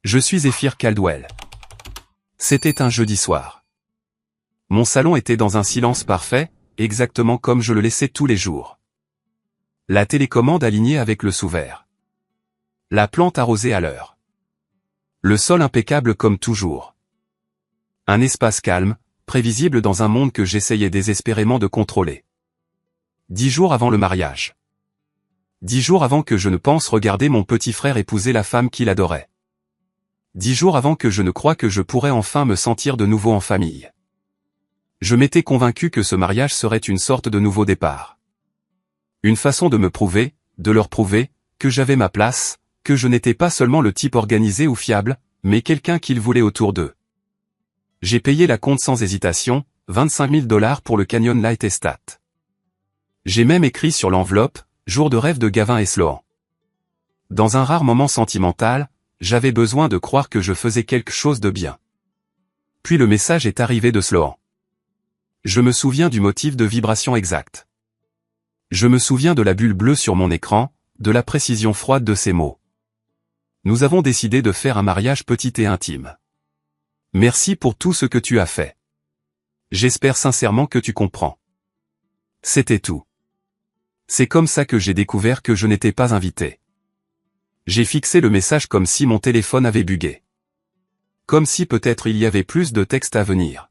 Je suis Zéphyr Caldwell. C'était un jeudi soir. Mon salon était dans un silence parfait, exactement comme je le laissais tous les jours. La télécommande alignée avec le sous-vert. La plante arrosée à l'heure. Le sol impeccable comme toujours. Un espace calme, prévisible dans un monde que j'essayais désespérément de contrôler. 10 jours avant le mariage. 10 jours avant que je ne pense regarder mon petit frère épouser la femme qu'il adorait. 10 jours avant que je ne croie que je pourrais enfin me sentir de nouveau en famille. Je m'étais convaincu que ce mariage serait une sorte de nouveau départ. Une façon de me prouver, de leur prouver, que j'avais ma place, que je n'étais pas seulement le type organisé ou fiable, mais quelqu'un qu'ils voulaient autour d'eux. J'ai payé la compte sans hésitation, $25 000 pour le Canyon Light Estate. J'ai même écrit sur l'enveloppe, jour de rêve de Gavin et Sloan. Dans un rare moment sentimental, j'avais besoin de croire que je faisais quelque chose de bien. Puis le message est arrivé de Sloan. Je me souviens du motif de vibration exact. Je me souviens de la bulle bleue sur mon écran, de la précision froide de ses mots. Nous avons décidé de faire un mariage petit et intime. Merci pour tout ce que tu as fait. J'espère sincèrement que tu comprends. C'était tout. C'est comme ça que j'ai découvert que je n'étais pas invité. J'ai fixé le message comme si mon téléphone avait bugué. Comme si peut-être il y avait plus de texte à venir.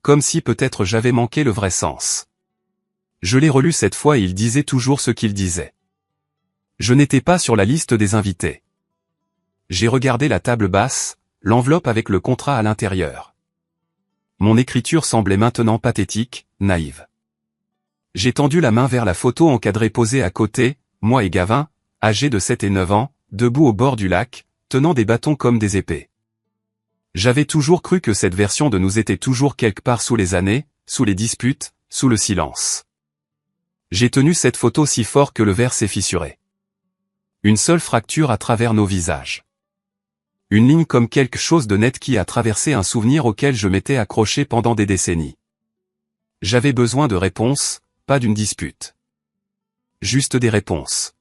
Comme si peut-être j'avais manqué le vrai sens. Je l'ai relu cette fois et il disait toujours ce qu'il disait. Je n'étais pas sur la liste des invités. J'ai regardé la table basse, l'enveloppe avec le contrat à l'intérieur. Mon écriture semblait maintenant pathétique, naïve. J'ai tendu la main vers la photo encadrée posée à côté, moi et Gavin, âgés de 7 et 9 ans, debout au bord du lac, tenant des bâtons comme des épées. J'avais toujours cru que cette version de nous était toujours quelque part sous les années, sous les disputes, sous le silence. J'ai tenu cette photo si fort que le verre s'est fissuré. Une seule fracture à travers nos visages. Une ligne comme quelque chose de net qui a traversé un souvenir auquel je m'étais accroché pendant des décennies. J'avais besoin de réponses, pas d'une dispute. Juste des réponses.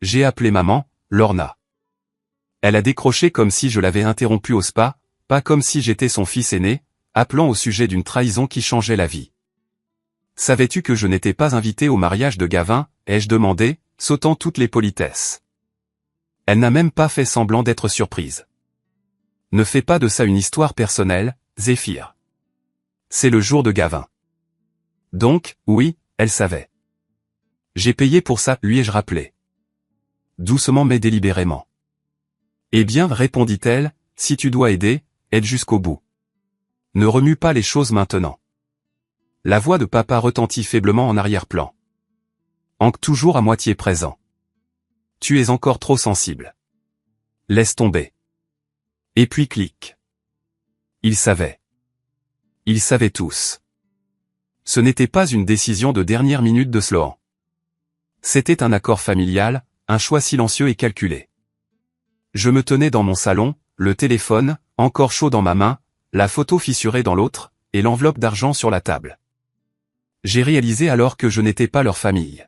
J'ai appelé maman, Lorna. Elle a décroché comme si je l'avais interrompue au spa, pas comme si j'étais son fils aîné, appelant au sujet d'une trahison qui changeait la vie. Savais-tu que je n'étais pas invité au mariage de Gavin, ai-je demandé, sautant toutes les politesses. Elle n'a même pas fait semblant d'être surprise. Ne fais pas de ça une histoire personnelle, Zéphyr. C'est le jour de Gavin. Donc, oui, elle savait. J'ai payé pour ça, lui ai-je rappelé. Doucement mais délibérément. Eh bien, répondit-elle, si tu dois aider, aide jusqu'au bout. Ne remue pas les choses maintenant. La voix de papa retentit faiblement en arrière-plan. Hank toujours à moitié présent. Tu es encore trop sensible. Laisse tomber. Et puis clic. Ils savaient. Ils savaient tous. Ce n'était pas une décision de dernière minute de Sloan. C'était un accord familial, un choix silencieux et calculé. Je me tenais dans mon salon, le téléphone, encore chaud dans ma main, la photo fissurée dans l'autre, et l'enveloppe d'argent sur la table. J'ai réalisé alors que je n'étais pas leur famille.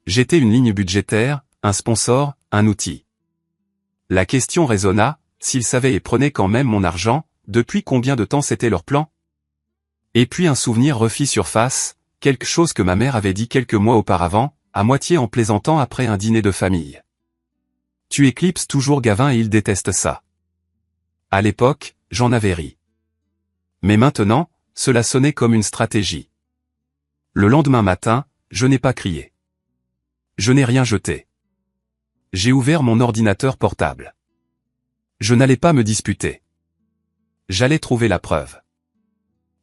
J'étais une ligne budgétaire, un sponsor, un outil. La question résonna, s'ils savaient et prenaient quand même mon argent, depuis combien de temps c'était leur plan? Et puis un souvenir refit surface, quelque chose que ma mère avait dit quelques mois auparavant, à moitié en plaisantant après un dîner de famille. Tu éclipses toujours Gavin et il déteste ça. À l'époque, j'en avais ri. Mais maintenant, cela sonnait comme une stratégie. Le lendemain matin, je n'ai pas crié. Je n'ai rien jeté. J'ai ouvert mon ordinateur portable. Je n'allais pas me disputer. J'allais trouver la preuve.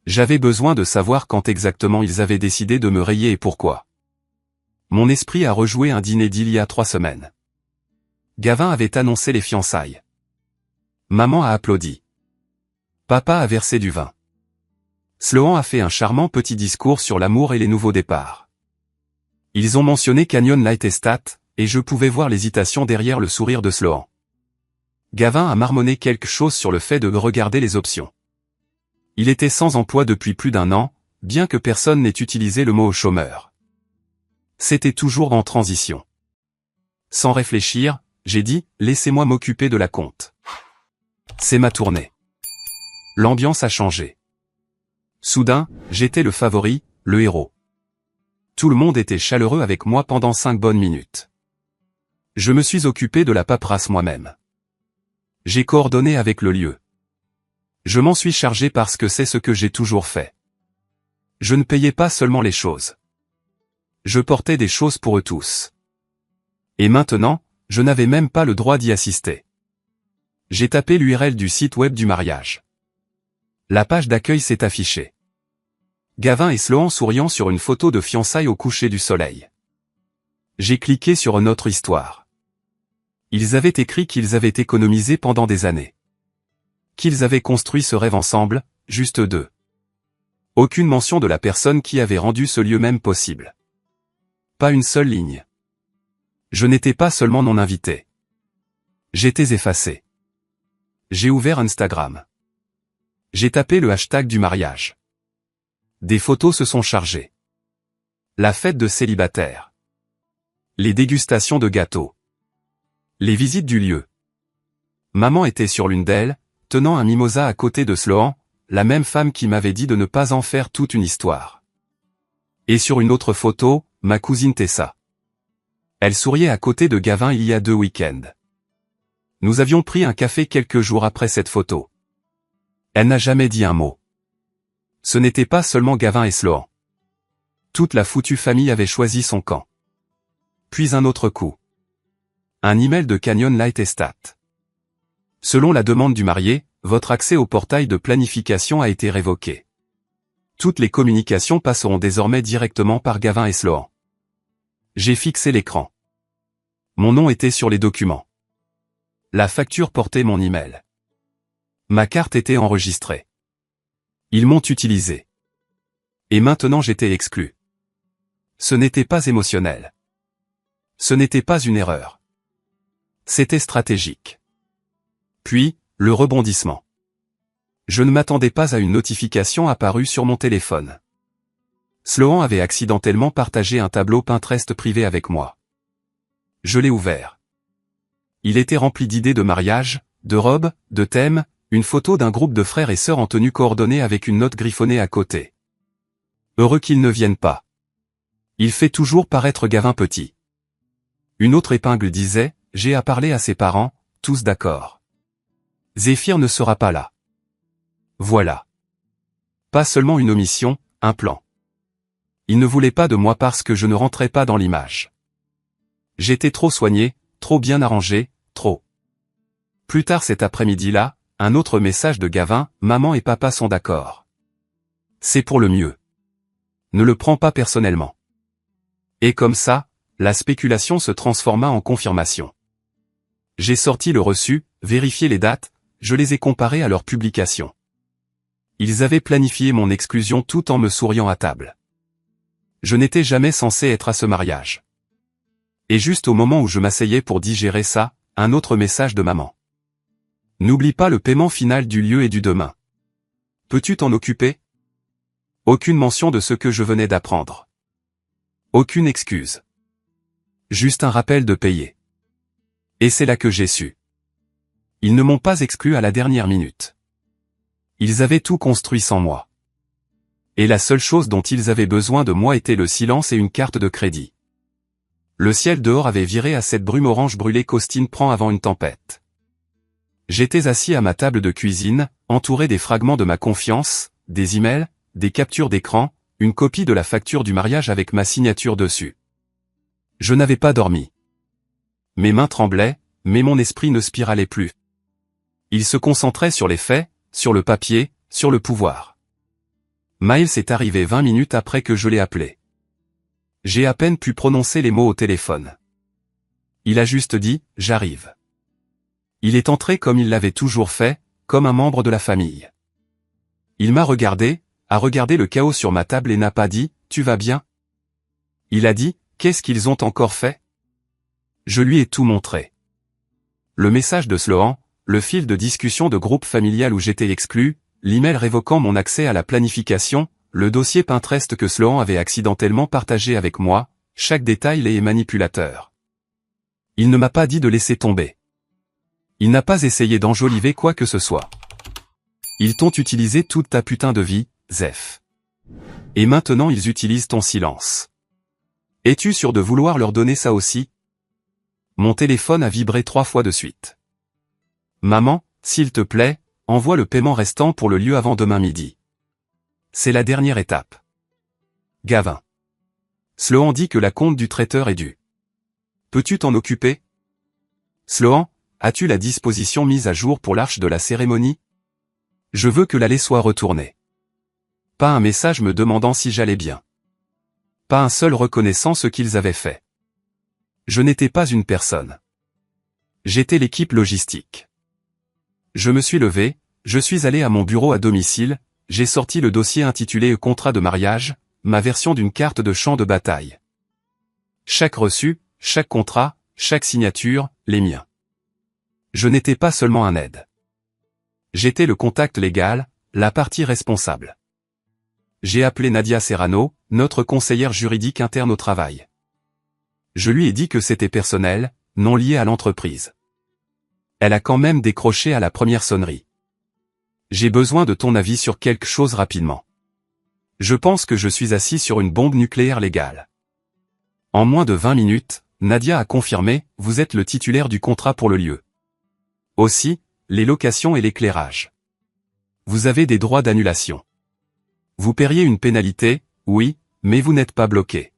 J'avais besoin de savoir quand exactement ils avaient décidé de me rayer et pourquoi. Mon esprit a rejoué un dîner d'il y a 3 semaines. Gavin avait annoncé les fiançailles. Maman a applaudi. Papa a versé du vin. Sloan a fait un charmant petit discours sur l'amour et les nouveaux départs. Ils ont mentionné Canyon Light Estate, et je pouvais voir l'hésitation derrière le sourire de Sloan. Gavin a marmonné quelque chose sur le fait de regarder les options. Il était sans emploi depuis plus d'1 an, bien que personne n'ait utilisé le mot chômeur. C'était toujours en transition. Sans réfléchir, j'ai dit, laissez-moi m'occuper de la compte. C'est ma tournée. L'ambiance a changé. Soudain, j'étais le favori, le héros. Tout le monde était chaleureux avec moi pendant 5 bonnes minutes. Je me suis occupé de la paperasse moi-même. J'ai coordonné avec le lieu. Je m'en suis chargé parce que c'est ce que j'ai toujours fait. Je ne payais pas seulement les choses. Je portais des choses pour eux tous. Et maintenant, je n'avais même pas le droit d'y assister. J'ai tapé l'URL du site web du mariage. La page d'accueil s'est affichée. Gavin et Sloan souriant sur une photo de fiançailles au coucher du soleil. J'ai cliqué sur une autre histoire. Ils avaient écrit qu'ils avaient économisé pendant des années. Qu'ils avaient construit ce rêve ensemble, juste eux deux. Aucune mention de la personne qui avait rendu ce lieu même possible. Pas une seule ligne. Je n'étais pas seulement non invité. J'étais effacé. J'ai ouvert Instagram. J'ai tapé le hashtag du mariage. Des photos se sont chargées. La fête de célibataires. Les dégustations de gâteaux. Les visites du lieu. Maman était sur l'une d'elles, tenant un mimosa à côté de Sloan, la même femme qui m'avait dit de ne pas en faire toute une histoire. Et sur une autre photo, ma cousine Tessa. Elle souriait à côté de Gavin il y a 2 week-ends. Nous avions pris un café quelques jours après cette photo. Elle n'a jamais dit un mot. Ce n'était pas seulement Gavin et Sloan. Toute la foutue famille avait choisi son camp. Puis un autre coup. Un email de Canyon Light Estate. Selon la demande du marié, votre accès au portail de planification a été révoqué. Toutes les communications passeront désormais directement par Gavin et Sloan. J'ai fixé l'écran. Mon nom était sur les documents. La facture portait mon email. Ma carte était enregistrée. Ils m'ont utilisé. Et maintenant j'étais exclu. Ce n'était pas émotionnel. Ce n'était pas une erreur. C'était stratégique. Puis, le rebondissement. Je ne m'attendais pas à une notification apparue sur mon téléphone. Sloan avait accidentellement partagé un tableau Pinterest privé avec moi. Je l'ai ouvert. Il était rempli d'idées de mariage, de robes, de thèmes, une photo d'un groupe de frères et sœurs en tenue coordonnée avec une note griffonnée à côté. Heureux qu'ils ne viennent pas. Il fait toujours paraître Gavin petit. Une autre épingle disait, j'ai à parler à ses parents, tous d'accord. Zéphyr ne sera pas là. Voilà. Pas seulement une omission, un plan. Il ne voulait pas de moi parce que je ne rentrais pas dans l'image. J'étais trop soigné, trop bien arrangé, trop. Plus tard cet après-midi-là, un autre message de Gavin, maman et papa sont d'accord. C'est pour le mieux. Ne le prends pas personnellement. Et comme ça, la spéculation se transforma en confirmation. J'ai sorti le reçu, vérifié les dates, je les ai comparées à leur publication. Ils avaient planifié mon exclusion tout en me souriant à table. Je n'étais jamais censé être à ce mariage. Et juste au moment où je m'asseyais pour digérer ça, un autre message de maman. N'oublie pas le paiement final du lieu et du demain. Peux-tu t'en occuper? Aucune mention de ce que je venais d'apprendre. Aucune excuse. Juste un rappel de payer. Et c'est là que j'ai su. Ils ne m'ont pas exclu à la dernière minute. Ils avaient tout construit sans moi. Et la seule chose dont ils avaient besoin de moi était le silence et une carte de crédit. Le ciel dehors avait viré à cette brume orange brûlée qu'Austin prend avant une tempête. J'étais assis à ma table de cuisine, entouré des fragments de ma confiance, des emails, des captures d'écran, une copie de la facture du mariage avec ma signature dessus. Je n'avais pas dormi. Mes mains tremblaient, mais mon esprit ne spiralait plus. Il se concentrait sur les faits, sur le papier, sur le pouvoir. Miles est arrivé 20 minutes après que je l'ai appelé. J'ai à peine pu prononcer les mots au téléphone. Il a juste dit, j'arrive. Il est entré comme il l'avait toujours fait, comme un membre de la famille. Il m'a regardé, a regardé le chaos sur ma table et n'a pas dit, tu vas bien? Il a dit, qu'est-ce qu'ils ont encore fait? Je lui ai tout montré. Le message de Sloan, le fil de discussion de groupe familial où j'étais exclu, l'email révoquant mon accès à la planification, le dossier Pinterest que Sloan avait accidentellement partagé avec moi, chaque détail est manipulateur. Il ne m'a pas dit de laisser tomber. Il n'a pas essayé d'enjoliver quoi que ce soit. Ils t'ont utilisé toute ta putain de vie, Zef. Et maintenant ils utilisent ton silence. Es-tu sûr de vouloir leur donner ça aussi? Mon téléphone a vibré 3 fois de suite. Maman, s'il te plaît, envoie le paiement restant pour le lieu avant demain midi. C'est la dernière étape. Gavin. Sloan dit que la compte du traiteur est due. Peux-tu t'en occuper? Sloan, as-tu la disposition mise à jour pour l'arche de la cérémonie? Je veux que l'allée soit retournée. Pas un message me demandant si j'allais bien. Pas un seul reconnaissant ce qu'ils avaient fait. Je n'étais pas une personne. J'étais l'équipe logistique. Je me suis levé, je suis allé à mon bureau à domicile, j'ai sorti le dossier intitulé « Contrat de mariage », ma version d'une carte de champ de bataille. Chaque reçu, chaque contrat, chaque signature, les miens. Je n'étais pas seulement un aide. J'étais le contact légal, la partie responsable. J'ai appelé Nadia Serrano, notre conseillère juridique interne au travail. Je lui ai dit que c'était personnel, non lié à l'entreprise. Elle a quand même décroché à la première sonnerie. J'ai besoin de ton avis sur quelque chose rapidement. Je pense que je suis assis sur une bombe nucléaire légale. En moins de 20 minutes, Nadia a confirmé, vous êtes le titulaire du contrat pour le lieu. Aussi, les locations et l'éclairage. Vous avez des droits d'annulation. Vous paieriez une pénalité, oui, mais vous n'êtes pas bloqué.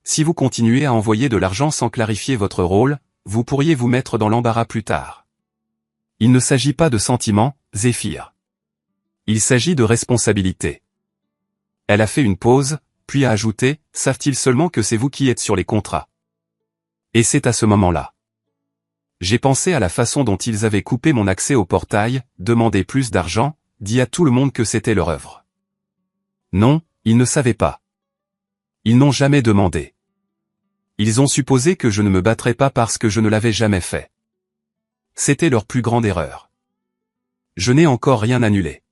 Si vous continuez à envoyer de l'argent sans clarifier votre rôle, vous pourriez vous mettre dans l'embarras plus tard. Il ne s'agit pas de sentiments, Zéphyr. Il s'agit de responsabilité. Elle a fait une pause, puis a ajouté, savent-ils seulement que c'est vous qui êtes sur les contrats? Et c'est à ce moment-là. J'ai pensé à la façon dont ils avaient coupé mon accès au portail, demandé plus d'argent, dit à tout le monde que c'était leur œuvre. Non, ils ne savaient pas. Ils n'ont jamais demandé. Ils ont supposé que je ne me battrais pas parce que je ne l'avais jamais fait. C'était leur plus grande erreur. Je n'ai encore rien annulé.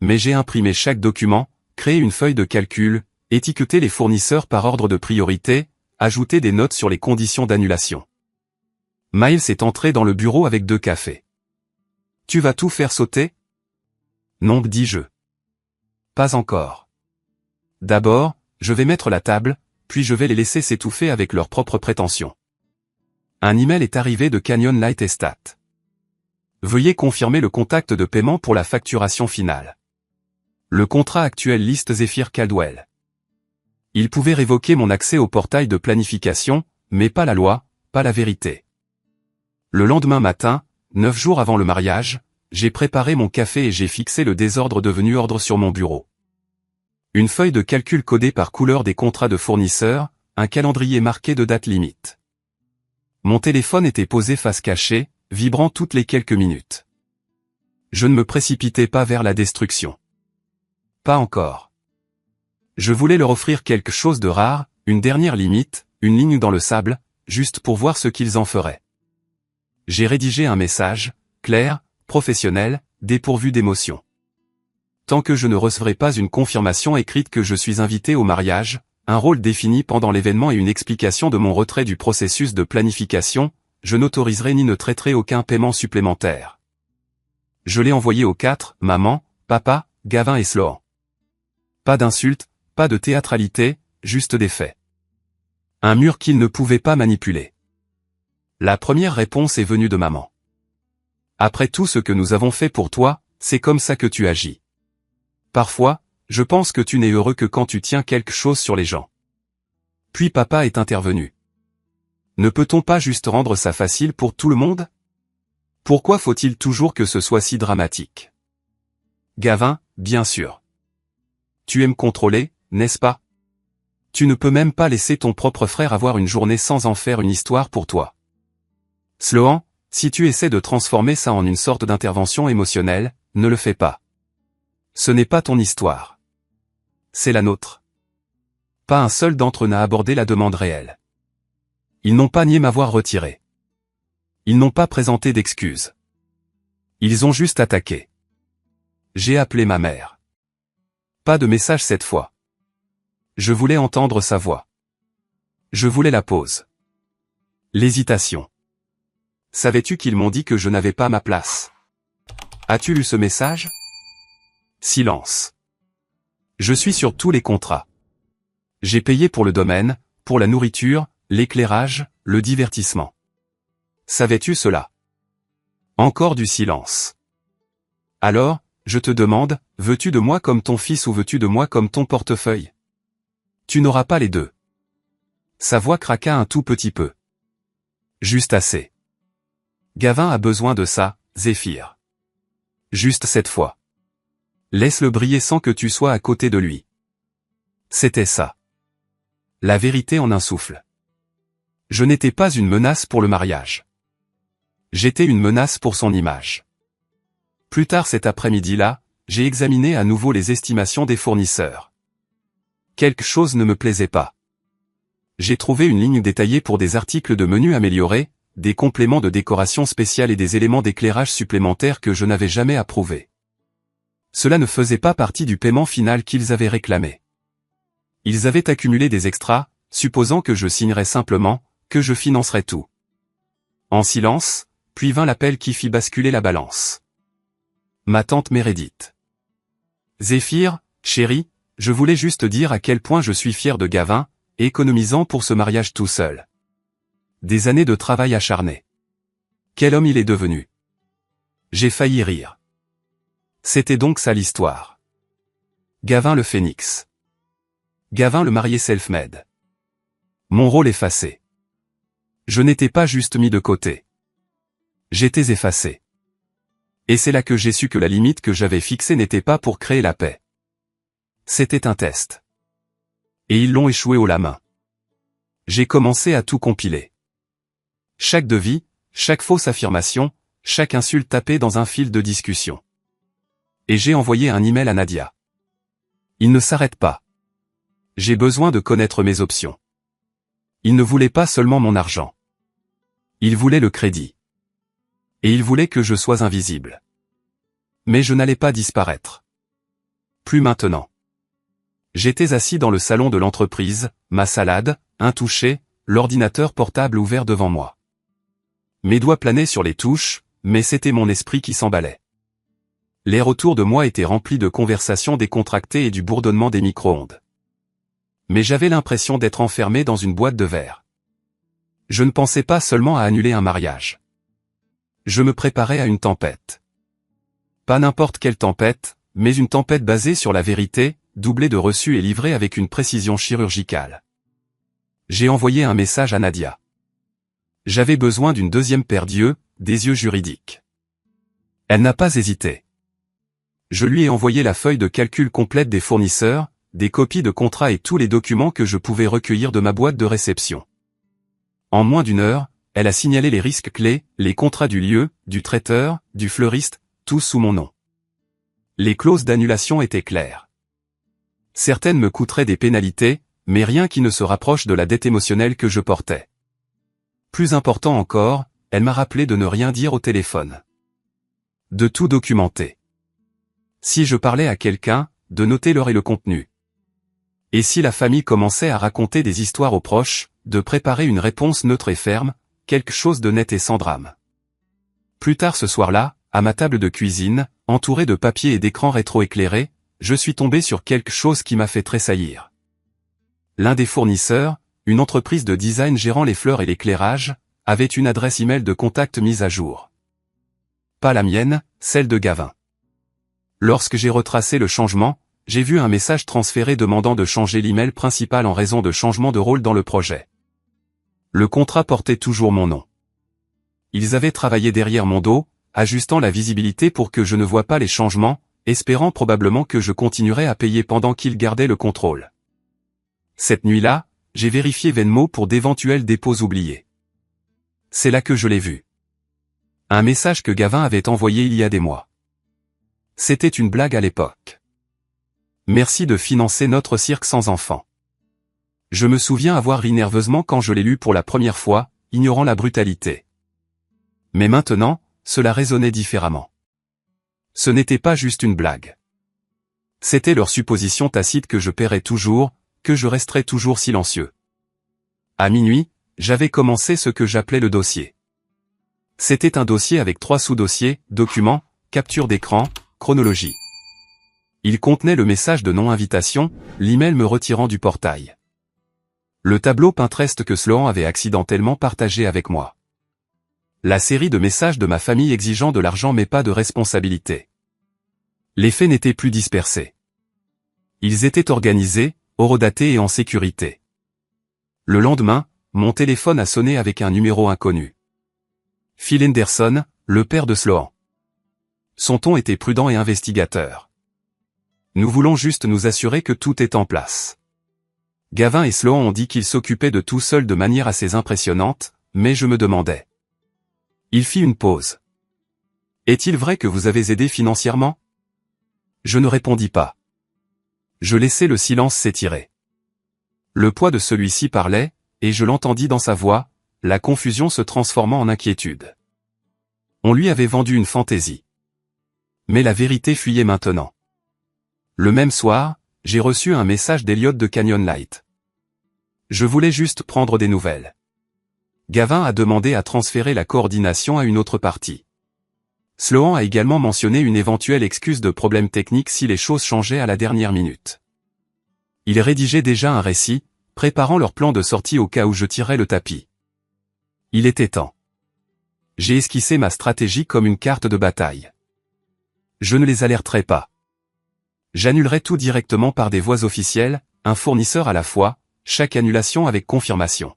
Mais j'ai imprimé chaque document, créé une feuille de calcul, étiqueté les fournisseurs par ordre de priorité, ajouté des notes sur les conditions d'annulation. Miles est entré dans le bureau avec 2 cafés. Tu vas tout faire sauter? Non, dis-je. Pas encore. D'abord, je vais mettre la table, puis je vais les laisser s'étouffer avec leurs propres prétentions. Un email est arrivé de Canyon Light Estate. Veuillez confirmer le contact de paiement pour la facturation finale. Le contrat actuel liste Zéphyr Caldwell. Il pouvait révoquer mon accès au portail de planification, mais pas la loi, pas la vérité. Le lendemain matin, 9 jours avant le mariage, j'ai préparé mon café et j'ai fixé le désordre devenu ordre sur mon bureau. Une feuille de calcul codée par couleur des contrats de fournisseurs, un calendrier marqué de date limite. Mon téléphone était posé face cachée, vibrant toutes les quelques minutes. Je ne me précipitais pas vers la destruction. Pas encore. Je voulais leur offrir quelque chose de rare, une dernière limite, une ligne dans le sable, juste pour voir ce qu'ils en feraient. J'ai rédigé un message, clair, professionnel, dépourvu d'émotion. Tant que je ne recevrai pas une confirmation écrite que je suis invité au mariage, un rôle défini pendant l'événement et une explication de mon retrait du processus de planification, je n'autoriserai ni ne traiterai aucun paiement supplémentaire. Je l'ai envoyé aux 4, maman, papa, Gavin et Sloan. Pas d'insultes, pas de théâtralité, juste des faits. Un mur qu'ils ne pouvaient pas manipuler. La première réponse est venue de maman. Après tout ce que nous avons fait pour toi, c'est comme ça que tu agis. Parfois, je pense que tu n'es heureux que quand tu tiens quelque chose sur les gens. Puis papa est intervenu. Ne peut-on pas juste rendre ça facile pour tout le monde? Pourquoi faut-il toujours que ce soit si dramatique? Gavin, bien sûr. Tu aimes contrôler, n'est-ce pas? Tu ne peux même pas laisser ton propre frère avoir une journée sans en faire une histoire pour toi. Sloan, si tu essaies de transformer ça en une sorte d'intervention émotionnelle, ne le fais pas. Ce n'est pas ton histoire. C'est la nôtre. Pas un seul d'entre eux n'a abordé la demande réelle. Ils n'ont pas nié m'avoir retiré. Ils n'ont pas présenté d'excuses. Ils ont juste attaqué. J'ai appelé ma mère. Pas de message cette fois. Je voulais entendre sa voix. Je voulais la pause. L'hésitation. Savais-tu qu'ils m'ont dit que je n'avais pas ma place? As-tu lu ce message? Silence. Je suis sur tous les contrats. J'ai payé pour le domaine, pour la nourriture, l'éclairage, le divertissement. Savais-tu cela? Encore du silence. Alors, je te demande, veux-tu de moi comme ton fils ou veux-tu de moi comme ton portefeuille? Tu n'auras pas les deux. Sa voix craqua un tout petit peu. Juste assez. Gavin a besoin de ça, Zéphyr. Juste cette fois. Laisse-le briller sans que tu sois à côté de lui. C'était ça. La vérité en un souffle. Je n'étais pas une menace pour le mariage. J'étais une menace pour son image. Plus tard cet après-midi-là, j'ai examiné à nouveau les estimations des fournisseurs. Quelque chose ne me plaisait pas. J'ai trouvé une ligne détaillée pour des articles de menu améliorés, des compléments de décoration spéciale et des éléments d'éclairage supplémentaires que je n'avais jamais approuvés. Cela ne faisait pas partie du paiement final qu'ils avaient réclamé. Ils avaient accumulé des extras, supposant que je signerais simplement, que je financerais tout. En silence, puis vint l'appel qui fit basculer la balance. Ma tante Meredith. Zéphyr, chérie, je voulais juste dire à quel point je suis fier de Gavin, économisant pour ce mariage tout seul. Des années de travail acharné. Quel homme il est devenu. J'ai failli rire. C'était donc ça l'histoire. Gavin le phénix. Gavin le marié self-made. Mon rôle effacé. Je n'étais pas juste mis de côté. J'étais effacé. Et c'est là que j'ai su que la limite que j'avais fixée n'était pas pour créer la paix. C'était un test. Et ils l'ont échoué haut la main. J'ai commencé à tout compiler. Chaque devis, chaque fausse affirmation, chaque insulte tapée dans un fil de discussion. Et j'ai envoyé un email à Nadia. Il ne s'arrête pas. J'ai besoin de connaître mes options. Il ne voulait pas seulement mon argent. Il voulait le crédit. Et il voulait que je sois invisible. Mais je n'allais pas disparaître. Plus maintenant. J'étais assis dans le salon de l'entreprise, ma salade, intouchée, l'ordinateur portable ouvert devant moi. Mes doigts planaient sur les touches, mais c'était mon esprit qui s'emballait. L'air autour de moi était rempli de conversations décontractées et du bourdonnement des micro-ondes. Mais j'avais l'impression d'être enfermé dans une boîte de verre. Je ne pensais pas seulement à annuler un mariage. Je me préparais à une tempête. Pas n'importe quelle tempête, mais une tempête basée sur la vérité, doublée de reçus et livrée avec une précision chirurgicale. J'ai envoyé un message à Nadia. J'avais besoin d'une deuxième paire d'yeux, des yeux juridiques. Elle n'a pas hésité. Je lui ai envoyé la feuille de calcul complète des fournisseurs, des copies de contrats et tous les documents que je pouvais recueillir de ma boîte de réception. En moins d'une heure, elle a signalé les risques clés, les contrats du lieu, du traiteur, du fleuriste, tous sous mon nom. Les clauses d'annulation étaient claires. Certaines me coûteraient des pénalités, mais rien qui ne se rapproche de la dette émotionnelle que je portais. Plus important encore, elle m'a rappelé de ne rien dire au téléphone. De tout documenter. Si je parlais à quelqu'un, de noter l'heure et le contenu. Et si la famille commençait à raconter des histoires aux proches, de préparer une réponse neutre et ferme, quelque chose de net et sans drame. Plus tard ce soir-là, à ma table de cuisine, entouré de papiers et d'écrans rétroéclairés, je suis tombé sur quelque chose qui m'a fait tressaillir. L'un des fournisseurs, une entreprise de design gérant les fleurs et l'éclairage, avait une adresse email de contact mise à jour. Pas la mienne, celle de Gavin. Lorsque j'ai retracé le changement, j'ai vu un message transféré demandant de changer l'email principal en raison de changement de rôle dans le projet. Le contrat portait toujours mon nom. Ils avaient travaillé derrière mon dos, ajustant la visibilité pour que je ne voie pas les changements, espérant probablement que je continuerais à payer pendant qu'ils gardaient le contrôle. Cette nuit-là, j'ai vérifié Venmo pour d'éventuels dépôts oubliés. C'est là que je l'ai vu. Un message que Gavin avait envoyé il y a des mois. C'était une blague à l'époque. Merci de financer notre cirque sans enfants. Je me souviens avoir ri nerveusement quand je l'ai lu pour la première fois, ignorant la brutalité. Mais maintenant, cela résonnait différemment. Ce n'était pas juste une blague. C'était leur supposition tacite que je paierais toujours, que je resterais toujours silencieux. À minuit, J'avais commencé ce que j'appelais le dossier. C'était un dossier avec 3 sous-dossiers, documents, capture d'écran, chronologie. Il contenait le message de non-invitation, l'email me retirant du portail. Le tableau Pinterest que Sloan avait accidentellement partagé avec moi. La série de messages de ma famille exigeant de l'argent mais pas de responsabilité. Les faits n'étaient plus dispersés. Ils étaient organisés, horodatés et en sécurité. Le lendemain, mon téléphone a sonné avec un numéro inconnu. Phil Henderson, le père de Sloan. Son ton était prudent et investigateur. Nous voulons juste nous assurer que tout est en place. Gavin et Sloan ont dit qu'ils s'occupaient de tout seuls de manière assez impressionnante, mais je me demandais. Il fit une pause. Est-il vrai que vous avez aidé financièrement? Je ne répondis pas. Je laissai le silence s'étirer. Le poids de celui-ci parlait, et je l'entendis dans sa voix, la confusion se transformant en inquiétude. On lui avait vendu une fantaisie. Mais la vérité fuyait maintenant. Le même soir, j'ai reçu un message d'Elliot de Canyon Light. Je voulais juste prendre des nouvelles. Gavin a demandé à transférer la coordination à une autre partie. Sloan a également mentionné une éventuelle excuse de problème technique si les choses changeaient à la dernière minute. Il rédigeait déjà un récit, préparant leur plan de sortie au cas où je tirais le tapis. Il était temps. J'ai esquissé ma stratégie comme une carte de bataille. Je ne les alerterai pas. J'annulerai tout directement par des voies officielles, un fournisseur à la fois, chaque annulation avec confirmation.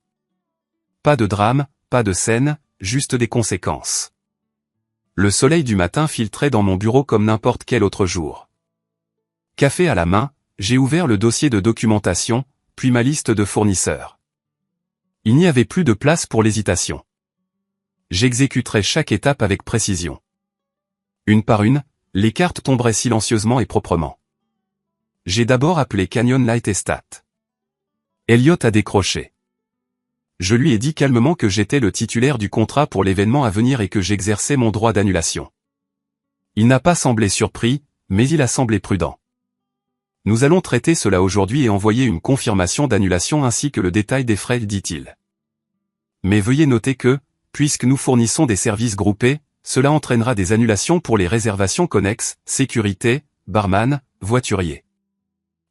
Pas de drame, pas de scène, juste des conséquences. Le soleil du matin filtrait dans mon bureau comme n'importe quel autre jour. Café à la main, j'ai ouvert le dossier de documentation, puis ma liste de fournisseurs. Il n'y avait plus de place pour l'hésitation. J'exécuterai chaque étape avec précision. Une par une, les cartes tomberaient silencieusement et proprement. J'ai d'abord appelé Canyon Light et Stat. Elliot a décroché. Je lui ai dit calmement que j'étais le titulaire du contrat pour l'événement à venir et que j'exerçais mon droit d'annulation. Il n'a pas semblé surpris, mais il a semblé prudent. Nous allons traiter cela aujourd'hui et envoyer une confirmation d'annulation ainsi que le détail des frais, dit-il. Mais veuillez noter que, puisque nous fournissons des services groupés, cela entraînera des annulations pour les réservations connexes, sécurité, barman, voiturier.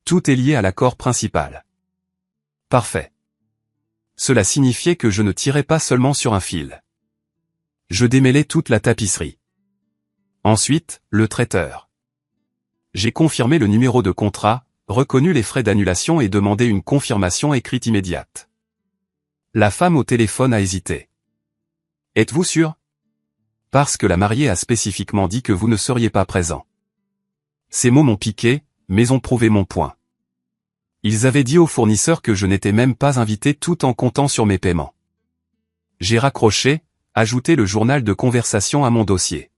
Tout est lié à l'accord principal. Parfait. Cela signifiait que je ne tirais pas seulement sur un fil. Je démêlais toute la tapisserie. Ensuite, le traiteur. J'ai confirmé le numéro de contrat, reconnu les frais d'annulation et demandé une confirmation écrite immédiate. La femme au téléphone a hésité. Êtes-vous sûr? Parce que la mariée a spécifiquement dit que vous ne seriez pas présent. Ces mots m'ont piqué, mais ont prouvé mon point. Ils avaient dit au fournisseur que je n'étais même pas invité tout en comptant sur mes paiements. J'ai raccroché, ajouté le journal de conversation à mon dossier.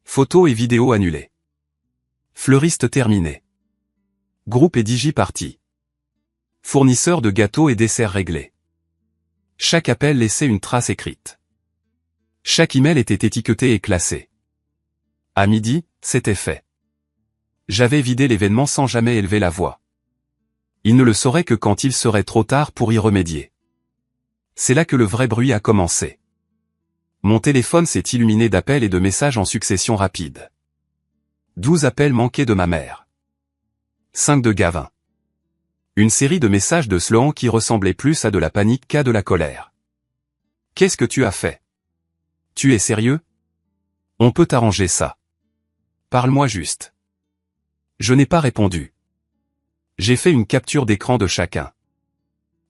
Photos et vidéos annulées. Fleuriste terminé. Groupe et Digiparty. Fournisseur de gâteaux et desserts réglés. Chaque appel laissait une trace écrite. Chaque email était étiqueté et classé. À midi, c'était fait. J'avais vidé l'événement sans jamais élever la voix. Il ne le saurait que quand il serait trop tard pour y remédier. C'est là que le vrai bruit a commencé. Mon téléphone s'est illuminé d'appels et de messages en succession rapide. 12 appels manqués de ma mère. 5 de Gavin. Une série de messages de Sloan qui ressemblaient plus à de la panique qu'à de la colère. Qu'est-ce que tu as fait? Tu es sérieux? On peut arranger ça. Parle-moi juste. Je n'ai pas répondu. J'ai fait une capture d'écran de chacun.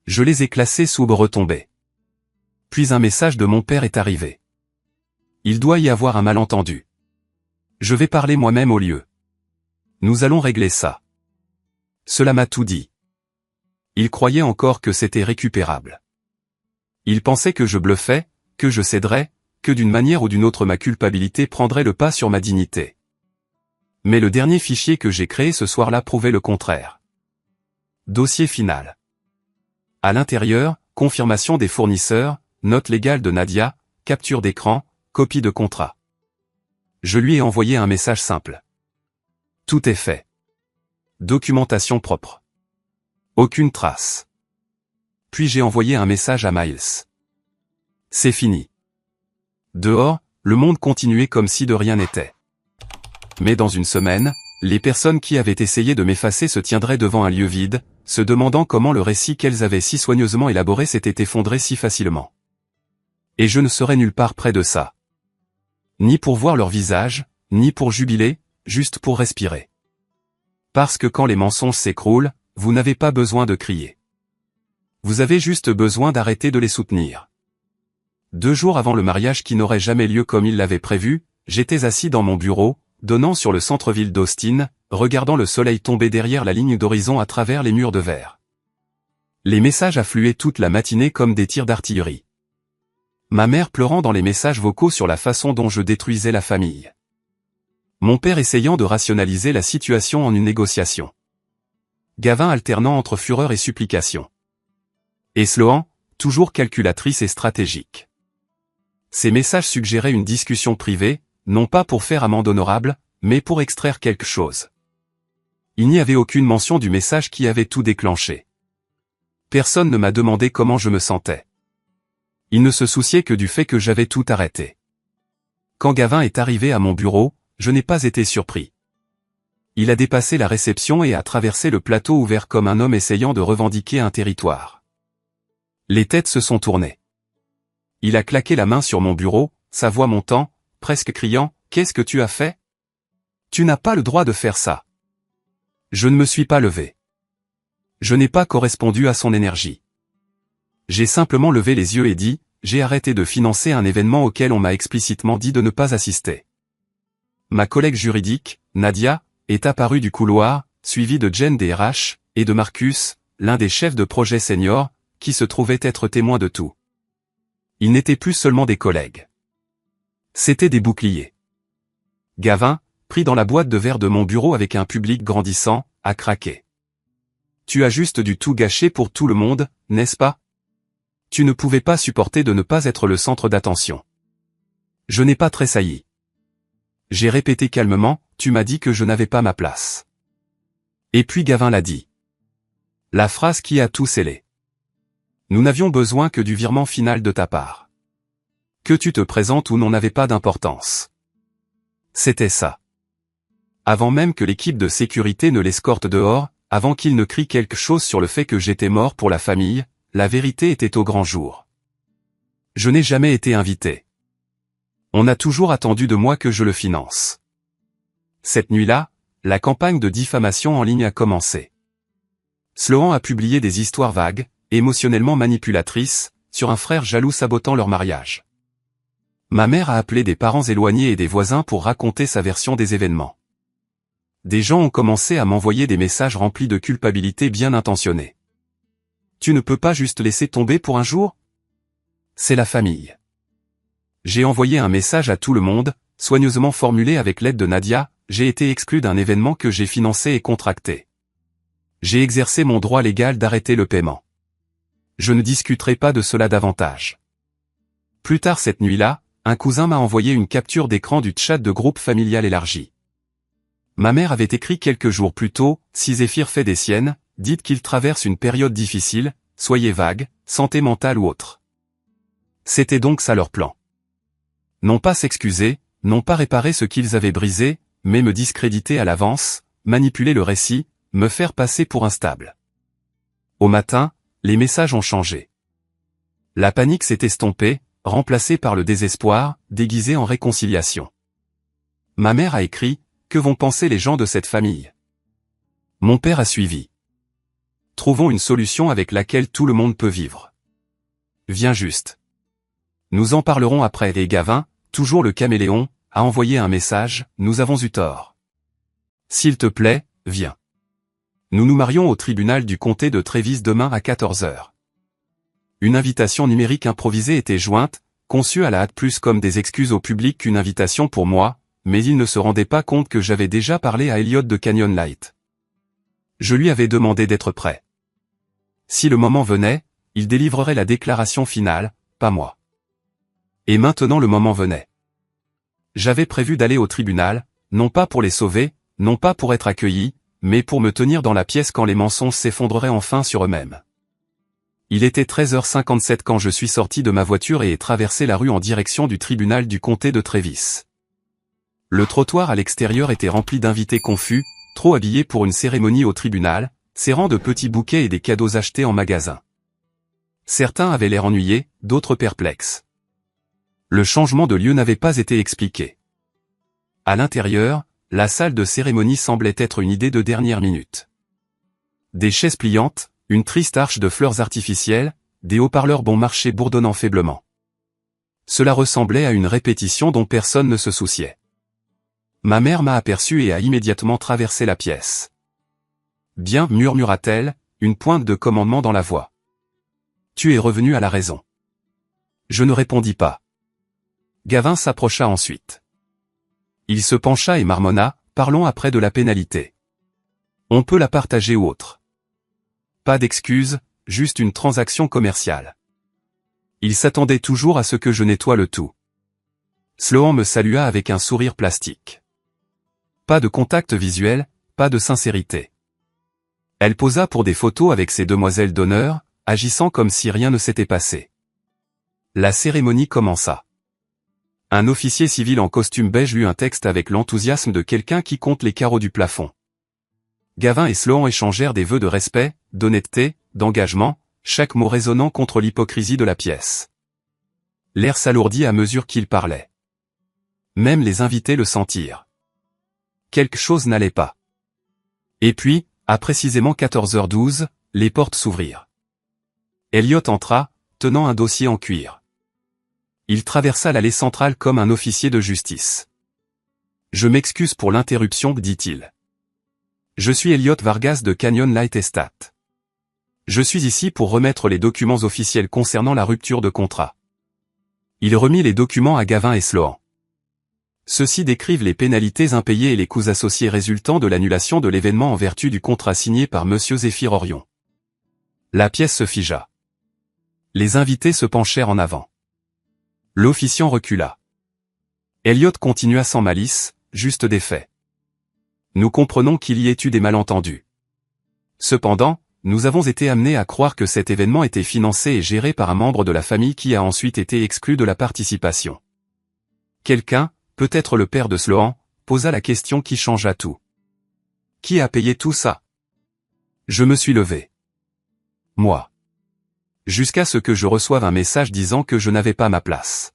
Je les ai classés sous retombées. Puis un message de mon père est arrivé. Il doit y avoir un malentendu. Je vais parler moi-même au lieu. Nous allons régler ça. Cela m'a tout dit. Il croyait encore que c'était récupérable. Il pensait que je bluffais, que je céderais, que d'une manière ou d'une autre ma culpabilité prendrait le pas sur ma dignité. Mais le dernier fichier que j'ai créé ce soir-là prouvait le contraire. Dossier final. À l'intérieur, confirmation des fournisseurs, note légale de Nadia, capture d'écran, copie de contrat. Je lui ai envoyé un message simple. Tout est fait. Documentation propre. Aucune trace. puis j'ai envoyé un message à Miles. C'est fini. Dehors, le monde continuait comme si de rien n'était. Mais dans une semaine, les personnes qui avaient essayé de m'effacer se tiendraient devant un lieu vide, se demandant comment le récit qu'elles avaient si soigneusement élaboré s'était effondré si facilement. Et je ne serais nulle part près de ça. Ni pour voir leur visage, ni pour jubiler, juste pour respirer. Parce que quand les mensonges s'écroulent, vous n'avez pas besoin de crier. Vous avez juste besoin d'arrêter de les soutenir. 2 jours avant le mariage qui n'aurait jamais lieu comme il l'avait prévu, j'étais assis dans mon bureau, donnant sur le centre-ville d'Austin, regardant le soleil tomber derrière la ligne d'horizon à travers les murs de verre. Les messages affluaient toute la matinée comme des tirs d'artillerie. Ma mère pleurant dans les messages vocaux sur la façon dont je détruisais la famille. Mon père essayant de rationaliser la situation en une négociation. Gavin alternant entre fureur et supplication. Et Sloan, toujours calculatrice et stratégique. Ces messages suggéraient une discussion privée, non pas pour faire amende honorable, mais pour extraire quelque chose. Il n'y avait aucune mention du message qui avait tout déclenché. Personne ne m'a demandé comment je me sentais. Il ne se souciait que du fait que j'avais tout arrêté. Quand Gavin est arrivé à mon bureau, je n'ai pas été surpris. Il a dépassé la réception et a traversé le plateau ouvert comme un homme essayant de revendiquer un territoire. Les têtes se sont tournées. Il a claqué la main sur mon bureau, sa voix montant, presque criant « Qu'est-ce que tu as fait ? Tu n'as pas le droit de faire ça. » Je ne me suis pas levé. Je n'ai pas correspondu à son énergie. J'ai simplement levé les yeux et dit « J'ai arrêté de financer un événement auquel on m'a explicitement dit de ne pas assister. » Ma collègue juridique, Nadia, est apparue du couloir, suivie de Jen des RH, et de Marcus, l'un des chefs de projet senior, qui se trouvait être témoin de tout. Ils n'étaient plus seulement des collègues. C'étaient des boucliers. Gavin, pris dans la boîte de verre de mon bureau avec un public grandissant, a craqué. Tu as juste dû tout gâcher pour tout le monde, n'est-ce pas? Tu ne pouvais pas supporter de ne pas être le centre d'attention. Je n'ai pas tressailli. J'ai répété calmement, tu m'as dit que je n'avais pas ma place. Et puis Gavin l'a dit. La phrase qui a tout scellé. Nous n'avions besoin que du virement final de ta part. Que tu te présentes ou non n'avait pas d'importance. C'était ça. Avant même que l'équipe de sécurité ne l'escorte dehors, avant qu'il ne crie quelque chose sur le fait que j'étais mort pour la famille, la vérité était au grand jour. Je n'ai jamais été invité. On a toujours attendu de moi que je le finance. Cette nuit-là, la campagne de diffamation en ligne a commencé. Sloan a publié des histoires vagues, émotionnellement manipulatrices, sur un frère jaloux sabotant leur mariage. Ma mère a appelé des parents éloignés et des voisins pour raconter sa version des événements. Des gens ont commencé à m'envoyer des messages remplis de culpabilité bien intentionnée. Tu ne peux pas juste laisser tomber pour un jour? C'est la famille. J'ai envoyé un message à tout le monde, soigneusement formulé avec l'aide de Nadia, j'ai été exclu d'un événement que j'ai financé et contracté. J'ai exercé mon droit légal d'arrêter le paiement. Je ne discuterai pas de cela davantage. Plus tard cette nuit-là, un cousin m'a envoyé une capture d'écran du chat de groupe familial élargi. Ma mère avait écrit quelques jours plus tôt, si Zéphyr fait des siennes, dites qu'il traverse une période difficile, soyez vague, santé mentale ou autre. C'était donc ça leur plan. Non pas s'excuser, non pas réparer ce qu'ils avaient brisé, mais me discréditer à l'avance, manipuler le récit, me faire passer pour instable. Au matin, les messages ont changé. La panique s'est estompée, remplacée par le désespoir, déguisé en réconciliation. Ma mère a écrit, que vont penser les gens de cette famille? Mon père a suivi. Trouvons une solution avec laquelle tout le monde peut vivre. Viens juste. Nous en parlerons après. Et Gavin, toujours le caméléon, a envoyé un message, nous avons eu tort. S'il te plaît, viens. Nous nous marions au tribunal du comté de Trévis demain à 14 h. Une invitation numérique improvisée était jointe, conçue à la hâte plus comme des excuses au public qu'une invitation pour moi, mais il ne se rendait pas compte que j'avais déjà parlé à Elliot de Canyon Light. Je lui avais demandé d'être prêt. Si le moment venait, il délivrerait la déclaration finale, pas moi. Et maintenant le moment venait. J'avais prévu d'aller au tribunal, non pas pour les sauver, non pas pour être accueilli, mais pour me tenir dans la pièce quand les mensonges s'effondreraient enfin sur eux-mêmes. Il était 13h57 quand je suis sorti de ma voiture et ai traversé la rue en direction du tribunal du comté de Trévis. Le trottoir à l'extérieur était rempli d'invités confus, trop habillés pour une cérémonie au tribunal, serrant de petits bouquets et des cadeaux achetés en magasin. Certains avaient l'air ennuyés, d'autres perplexes. Le changement de lieu n'avait pas été expliqué. À l'intérieur, la salle de cérémonie semblait être une idée de dernière minute. Des chaises pliantes, une triste arche de fleurs artificielles, des haut-parleurs bon marché bourdonnant faiblement. Cela ressemblait à une répétition dont personne ne se souciait. Ma mère m'a aperçu et a immédiatement traversé la pièce. « Bien, murmura-t-elle, une pointe de commandement dans la voix. Tu es revenu à la raison. » Je ne répondis pas. Gavin s'approcha ensuite. Il se pencha et marmonna, « Parlons après de la pénalité. On peut la partager ou autre. Pas d'excuse, juste une transaction commerciale. » Il s'attendait toujours à ce que je nettoie le tout. Sloan me salua avec un sourire plastique. Pas de contact visuel, pas de sincérité. Elle posa pour des photos avec ses demoiselles d'honneur, agissant comme si rien ne s'était passé. La cérémonie commença. Un officier civil en costume beige lut un texte avec l'enthousiasme de quelqu'un qui compte les carreaux du plafond. Gavin et Sloan échangèrent des vœux de respect, d'honnêteté, d'engagement, chaque mot résonnant contre l'hypocrisie de la pièce. L'air s'alourdit à mesure qu'ils parlaient. Même les invités le sentirent. Quelque chose n'allait pas. Et puis, à précisément 14h12, les portes s'ouvrirent. Elliot entra, tenant un dossier en cuir. Il traversa l'allée centrale comme un officier de justice. « Je m'excuse pour l'interruption, dit-il. Je suis Elliot Vargas de Canyon Light Estate. Je suis ici pour remettre les documents officiels concernant la rupture de contrat. » Il remit les documents à Gavin et Sloan. Ceux-ci décrivent les pénalités impayées et les coûts associés résultant de l'annulation de l'événement en vertu du contrat signé par Monsieur Zéphyr Orion. La pièce se figea. Les invités se penchèrent en avant. L'officiant recula. Elliot continua sans malice, juste des faits. Nous comprenons qu'il y ait eu des malentendus. Cependant, nous avons été amenés à croire que cet événement était financé et géré par un membre de la famille qui a ensuite été exclu de la participation. Quelqu'un, peut-être le père de Sloan, posa la question qui changea tout. Qui a payé tout ça? Je me suis levé. Moi. Jusqu'à ce que je reçoive un message disant que je n'avais pas ma place.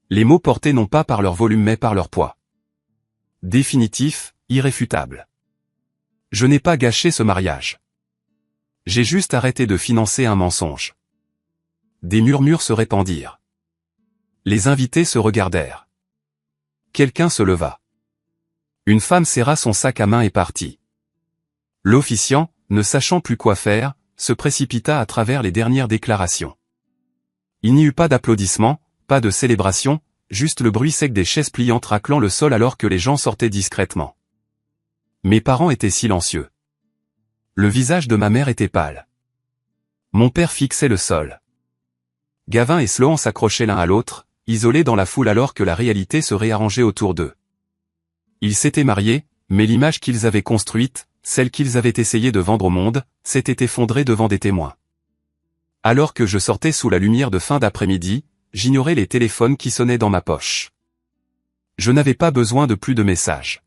Les mots portés non pas par leur volume mais par leur poids. Définitif, irréfutable. Je n'ai pas gâché ce mariage. J'ai juste arrêté de financer un mensonge. Des murmures se répandirent. Les invités se regardèrent. Quelqu'un se leva. Une femme serra son sac à main et partit. L'officiant, ne sachant plus quoi faire, se précipita à travers les dernières déclarations. Il n'y eut pas d'applaudissements, pas de célébration, juste le bruit sec des chaises pliantes raclant le sol alors que les gens sortaient discrètement. Mes parents étaient silencieux. Le visage de ma mère était pâle. Mon père fixait le sol. Gavin et Sloan s'accrochaient l'un à l'autre, isolés dans la foule alors que la réalité se réarrangeait autour d'eux. Ils s'étaient mariés, mais l'image qu'ils avaient construite, celle qu'ils avaient essayé de vendre au monde, s'était effondrée devant des témoins. Alors que je sortais sous la lumière de fin d'après-midi, j'ignorais les téléphones qui sonnaient dans ma poche. Je n'avais pas besoin de plus de messages.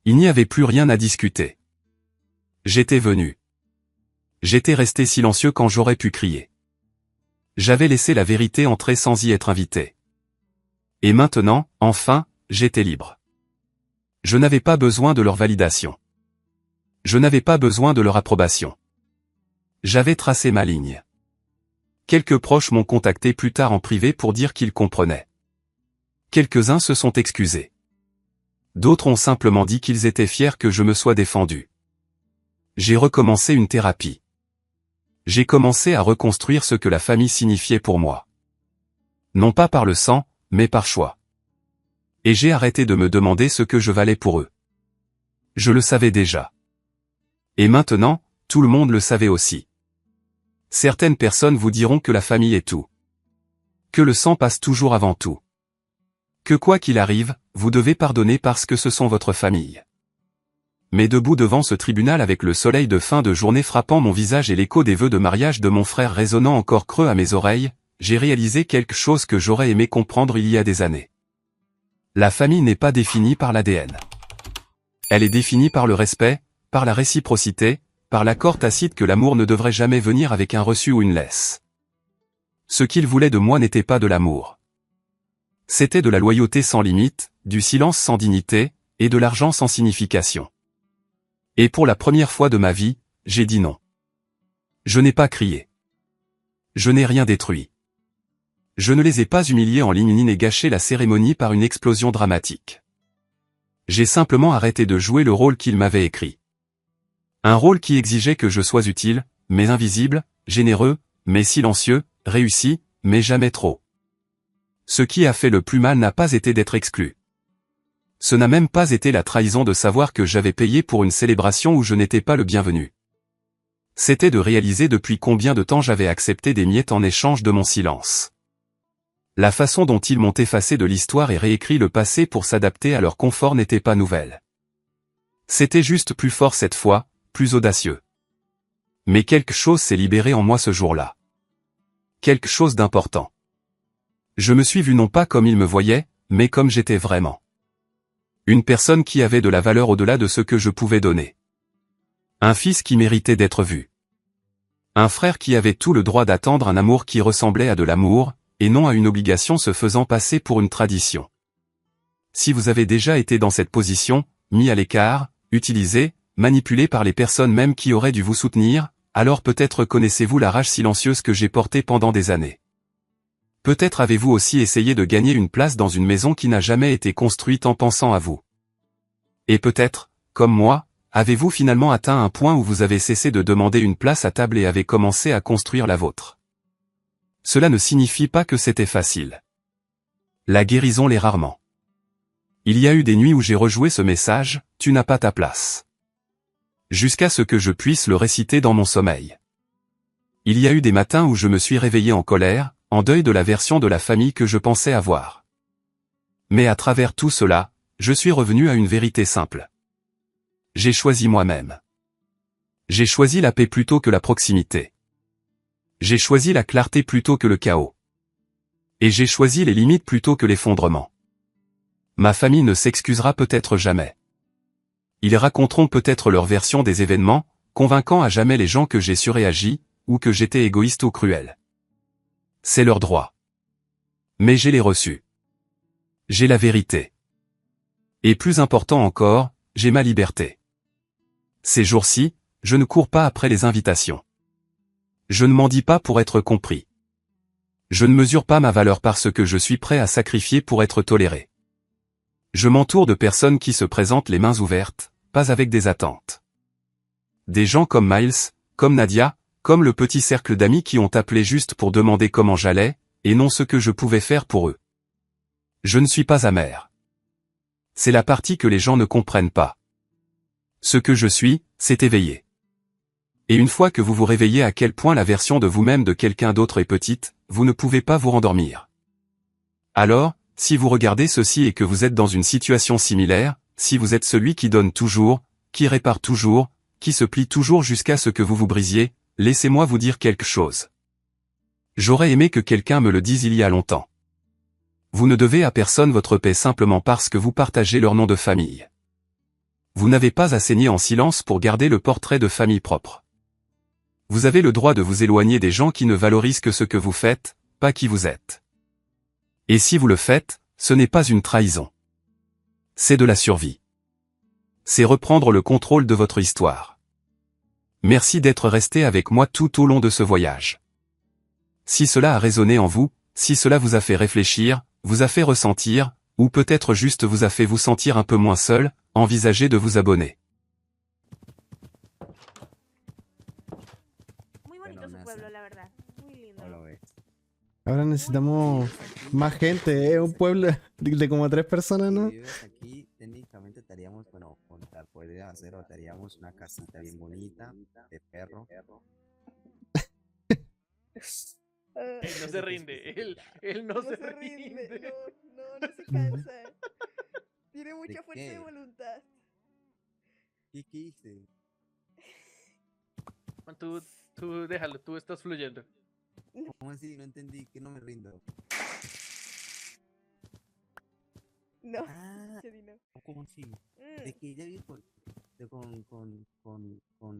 Il n'y avait plus rien à discuter. J'étais venu. J'étais resté silencieux quand j'aurais pu crier. J'avais laissé la vérité entrer sans y être invité. Et maintenant, enfin, j'étais libre. Je n'avais pas besoin de leur validation. Je n'avais pas besoin de leur approbation. J'avais tracé ma ligne. Quelques proches m'ont contacté plus tard en privé pour dire qu'ils comprenaient. Quelques-uns se sont excusés. D'autres ont simplement dit qu'ils étaient fiers que je me sois défendu. J'ai recommencé une thérapie. J'ai commencé à reconstruire ce que la famille signifiait pour moi. Non pas par le sang, mais par choix. Et j'ai arrêté de me demander ce que je valais pour eux. Je le savais déjà. Et maintenant, tout le monde le savait aussi. Certaines personnes vous diront que la famille est tout. Que le sang passe toujours avant tout. Que quoi qu'il arrive, vous devez pardonner parce que ce sont votre famille. Mais debout devant ce tribunal avec le soleil de fin de journée frappant mon visage et l'écho des vœux de mariage de mon frère résonnant encore creux à mes oreilles, j'ai réalisé quelque chose que j'aurais aimé comprendre il y a des années. La famille n'est pas définie par l'ADN. Elle est définie par le respect, par la réciprocité, par l'accord tacite que l'amour ne devrait jamais venir avec un reçu ou une laisse. Ce qu'il voulait de moi n'était pas de l'amour. C'était de la loyauté sans limite, du silence sans dignité, et de l'argent sans signification. Et pour la première fois de ma vie, j'ai dit non. Je n'ai pas crié. Je n'ai rien détruit. Je ne les ai pas humiliés en ligne ni n'ai gâché la cérémonie par une explosion dramatique. J'ai simplement arrêté de jouer le rôle qu'ils m'avaient écrit. Un rôle qui exigeait que je sois utile, mais invisible, généreux, mais silencieux, réussi, mais jamais trop. Ce qui a fait le plus mal n'a pas été d'être exclu. Ce n'a même pas été la trahison de savoir que j'avais payé pour une célébration où je n'étais pas le bienvenu. C'était de réaliser depuis combien de temps j'avais accepté des miettes en échange de mon silence. La façon dont ils m'ont effacé de l'histoire et réécrit le passé pour s'adapter à leur confort n'était pas nouvelle. C'était juste plus fort cette fois, plus audacieux. Mais quelque chose s'est libéré en moi ce jour-là. Quelque chose d'important. Je me suis vu non pas comme ils me voyaient, mais comme j'étais vraiment. Une personne qui avait de la valeur au-delà de ce que je pouvais donner. Un fils qui méritait d'être vu. Un frère qui avait tout le droit d'attendre un amour qui ressemblait à de l'amour, et non à une obligation se faisant passer pour une tradition. Si vous avez déjà été dans cette position, mis à l'écart, utilisé, manipulé par les personnes même qui auraient dû vous soutenir, alors peut-être connaissez-vous la rage silencieuse que j'ai portée pendant des années. Peut-être avez-vous aussi essayé de gagner une place dans une maison qui n'a jamais été construite en pensant à vous. Et peut-être, comme moi, avez-vous finalement atteint un point où vous avez cessé de demander une place à table et avez commencé à construire la vôtre. Cela ne signifie pas que c'était facile. La guérison l'est rarement. Il y a eu des nuits où j'ai rejoué ce message, « Tu n'as pas ta place ». Jusqu'à ce que je puisse le réciter dans mon sommeil. Il y a eu des matins où je me suis réveillé en colère, en deuil de la version de la famille que je pensais avoir. Mais à travers tout cela, je suis revenu à une vérité simple. J'ai choisi moi-même. J'ai choisi la paix plutôt que la proximité. J'ai choisi la clarté plutôt que le chaos. Et j'ai choisi les limites plutôt que l'effondrement. Ma famille ne s'excusera peut-être jamais. Ils raconteront peut-être leur version des événements, convainquant à jamais les gens que j'ai surréagi, ou que j'étais égoïste ou cruel. C'est leur droit. Mais j'ai les reçus. J'ai la vérité. Et plus important encore, j'ai ma liberté. Ces jours-ci, je ne cours pas après les invitations. Je ne mendie pas pour être compris. Je ne mesure pas ma valeur par ce que je suis prêt à sacrifier pour être toléré. Je m'entoure de personnes qui se présentent les mains ouvertes, pas avec des attentes. Des gens comme Miles, comme Nadia, comme le petit cercle d'amis qui ont appelé juste pour demander comment j'allais, et non ce que je pouvais faire pour eux. Je ne suis pas amer. C'est la partie que les gens ne comprennent pas. Ce que je suis, c'est éveillé. Et une fois que vous vous réveillez à quel point la version de vous-même de quelqu'un d'autre est petite, vous ne pouvez pas vous rendormir. Alors, si vous regardez ceci et que vous êtes dans une situation similaire, si vous êtes celui qui donne toujours, qui répare toujours, qui se plie toujours jusqu'à ce que vous vous brisiez, laissez-moi vous dire quelque chose. J'aurais aimé que quelqu'un me le dise il y a longtemps. Vous ne devez à personne votre paix simplement parce que vous partagez leur nom de famille. Vous n'avez pas à saigner en silence pour garder le portrait de famille propre. Vous avez le droit de vous éloigner des gens qui ne valorisent que ce que vous faites, pas qui vous êtes. Et si vous le faites, ce n'est pas une trahison. C'est de la survie. C'est reprendre le contrôle de votre histoire. Merci d'être resté avec moi tout au long de ce voyage. Si cela a résonné en vous, si cela vous a fait réfléchir, vous a fait ressentir, ou peut-être juste vous a fait vous sentir un peu moins seul, envisagez de vous abonner. Muy bonito su pueblo, la verdad. Muy lindo. Ahora necesitamos más gente, ¿eh? Un pueblo de como 3 personas, ¿no? Si vives aquí, técnicamente estaríamos, bueno, con tal puede hacer, o estaríamos una casita bien bonita de perro. Él no se rinde, él no, se rinde. No se cansa. Tiene mucha fuerza de qué? voluntad. ¿Qué hice? Tú, tú déjalo, tú estás fluyendo. ¿Cómo así? No entendí, que no me rindo. No, Ah, Chedi, no. ¿cómo así? Mm, De que ella vive con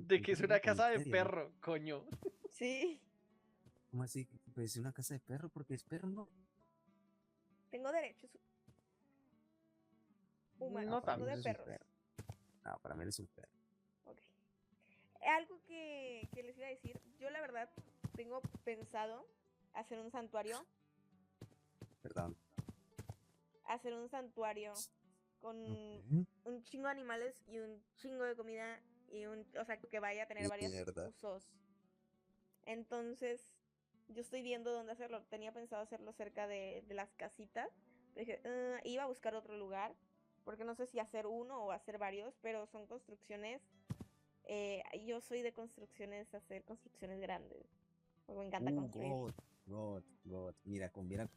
De que es una con casa de misterio, ¿no? perro, coño. sí, ¿Cómo así? Pues una casa de perro, porque es perro, ¿no? tengo derechos No humanos, Para no mí tanto. de eres un perros. perro. No, para mí eres un perro. Ok. Algo que les iba a decir, yo la verdad tengo pensado hacer un santuario, Perdón. Con Ok. un chingo de animales y un chingo de comida y o sea, que vaya a tener varios Mierda. usos. Entonces, yo estoy viendo dónde hacerlo. Tenía pensado hacerlo cerca de las casitas. Pero dije, iba a buscar otro lugar, porque no sé si hacer uno o hacer varios, pero son construcciones. Yo soy de construcciones, hacer construcciones grandes. Porque me encanta construir. God. Mira,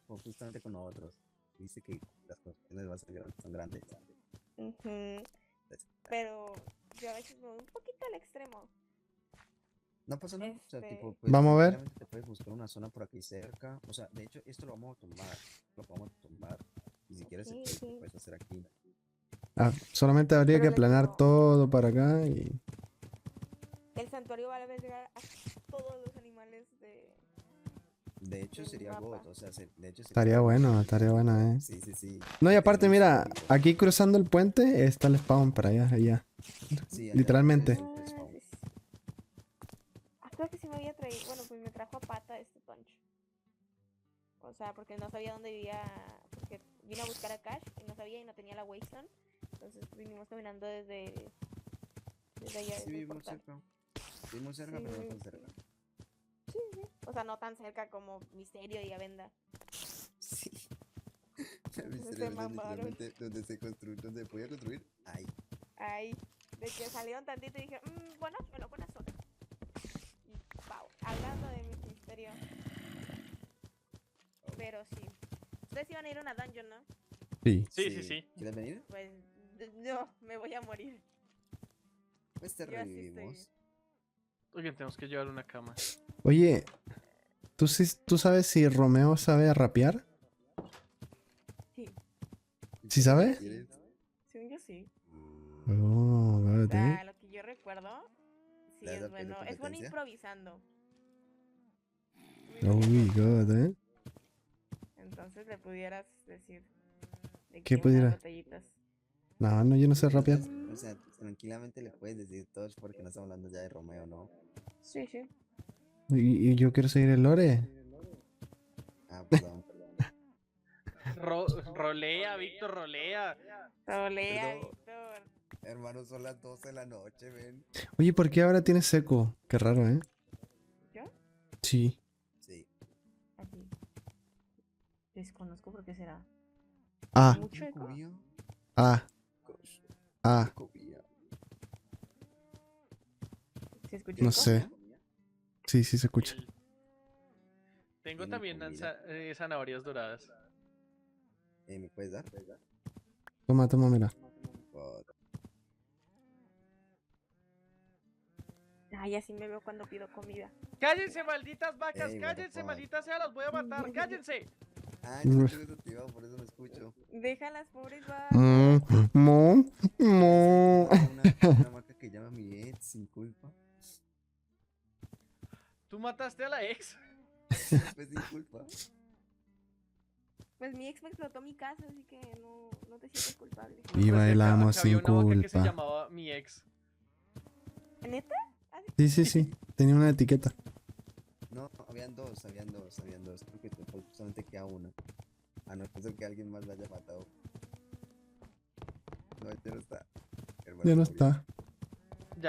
justamente con nosotros. Dice que las construcciones van a ser son grandes. Ujú. Pero yo a veces me voy un poquito al extremo. No pasa nada. O sea, tipo, Este, pues Vamos a ver. tranquilamente te puedes buscar una zona por aquí cerca. O sea, de hecho, esto lo vamos a tumbar. Lo vamos a tumbar. Y si quieres, ok, lo ok. puedes hacer aquí. Ah, solamente habría Pero que les planear digo, todo para acá y... el santuario va a albergar a todos los animales De hecho, del sería mapa. God. O sea, de hecho, sería Estaría God. bueno, ¿eh? Sí. No, y Y aparte, tenemos mira, zoológico. aquí cruzando el puente está el spawn para allá. Sí, allá es Literalmente. el spawn. Sí, sí. Creo que sí me había traído. Bueno, pues me trajo a pata este Punch. O sea, porque no sabía dónde vivía. Porque vine a buscar a Cash y no sabía y no tenía la Wasteland. Entonces vinimos caminando desde allá, Sí, desde el vivimos portal. cerca. Vivimos cerca, Sí, pero no tan cerca. sí, sí. O sea, no tan cerca como Misterio y Avenda. Sí. Entonces se Misterio es mamaron. literalmente donde podía construir. Ahí. Ahí. De que salieron tantito y dije, buena zona. Y wow, hablando de mi Misterio. Pero sí. Ustedes iban a ir a una dungeon, ¿no? Sí. Sí. ¿Quieres venir? Pues yo me voy a morir. Pues te Yo así estoy bien. revivimos. Oigan, tenemos que llevar una cama. Oye, ¿tú sabes si Romeo sabe rapear? Sí, ¿Sí ¿Para qué sabe? quieres? según yo sí. Oh, O God, sea, lo que yo recuerdo, sí ¿Le vas es a pedir bueno. Es bueno competencia? improvisando. Muy Oh, bueno my improvisando. God, Entonces le pudieras decir de ¿Qué que unas pudiera? batallitas. No, yo no sé rapear. O sea, tranquilamente le puedes decir todo porque no estamos hablando ya de Romeo, ¿no? Sí, sí. Y yo quiero seguir el lore. Ah, perdón. Rolea, Víctor, rolea. Rolea, Perdón. Víctor. Hermano, son las 12 de la noche, ven. Oye, ¿por qué ahora tienes seco? Qué raro, ¿eh? ¿Yo? Sí. Sí. Así. Desconozco por qué será. Ah, ¿Mucho eco? Comía. ah, ah. Comía. ¿Se escucha No eco? sé. Sí, se escucha. Tengo Tienen también comida. zanahorias doradas. ¿Me puedes dar? Toma, mira. God. Ay, así me veo cuando pido comida. ¡Cállense, malditas vacas! Ey, what the ¡Cállense, fuck. malditas sea! ¡Las voy a matar! ¡Cállense! Ah, yo no tengo eso activado, por eso no escucho. Deja las pobres Mm, vacas. mo, Pensé que mo. era una marca que llama mi ex sin culpa. ¿Tú mataste a la ex? Pues sin culpa. Pues mi ex me explotó mi casa, así que no te sientes culpable. Y Pues que bailamos acá había sin una vaca que se culpa. llamaba mi ex. ¿Neta? ¿Así? Sí. Tenía una etiqueta. No, habían dos. Creo que solamente queda una. A no ser que alguien más la haya matado. No, ya no está. Hermano, Ya no se murió. está.